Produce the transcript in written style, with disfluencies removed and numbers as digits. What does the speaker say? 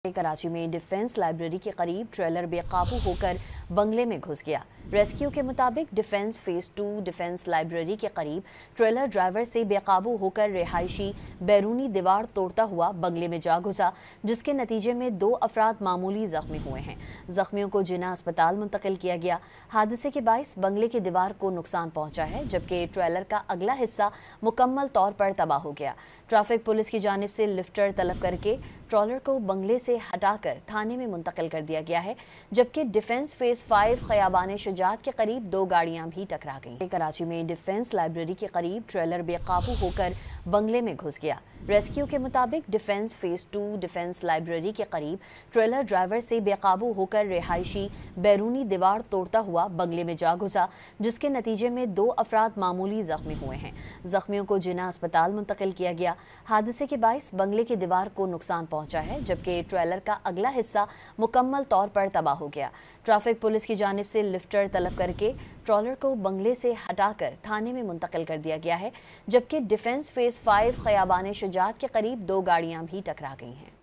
कराची में defence library के करीब ट्रेलर बेकाबू होकर बंगले में घुस गया। रेस्क्यू के मुताबिक डिफेंस फेज 2 डिफेंस लाइब्रेरी के करीब ट्रेलर ड्राइवर से बेकाबू होकर रिहायशी बैरूनी दीवार तोड़ता हुआ बंगले में जा घुसा, जिसके नतीजे में 2 अफराद मामूली जख्मी हुए हैं। जख्मियों को जिन्ना अस्पताल मुंतकिल किया गया। हादसे के बाइस बंगले की दीवार को नुकसान पहुंचा है, जबकि ट्रेलर का अगला हिस्सा मुकम्मल तौर पर तबाह हो गया। ट्रैफिक पुलिस की जानिब से लिफ्टर तलब करके ट्रॉलर को बंगले से हटाकर थाने में मुंतकिल कर दिया गया है, जबकि डिफेंस फेज 5 खयाबान शुजात के करीब 2 गाड़ियां भी टकरा गईं। कराची में डिफेंस लाइब्रेरी के करीब ट्रेलर बेकाबू होकर बंगले में घुस गया। रेस्क्यू के मुताबिक डिफेंस फेज 2 डिफेंस लाइब्रेरी के करीब ट्रेलर ड्राइवर से बेकाबू होकर रिहायशी बैरूनी दीवार तोड़ता हुआ बंगले में जा घुसा, जिसके नतीजे में 2 अफराद मामूली जख्मी हुए हैं। जख्मियों को जिन्ना अस्पताल मुंतकिल किया गया। हादसे के बाइस बंगले की दीवार को नुकसान पहुंचा है, जबकि ट्रेलर का अगला हिस्सा मुकम्मल तौर पर तबाह हो गया। ट्रैफिक पुलिस की जानिब से लिफ्टर तलब करके ट्रॉलर को बंगले से हटाकर थाने में मुंतकिल कर दिया गया है, जबकि डिफेंस फेज 5 खयाबान शुजात के करीब 2 गाड़ियां भी टकरा गई हैं।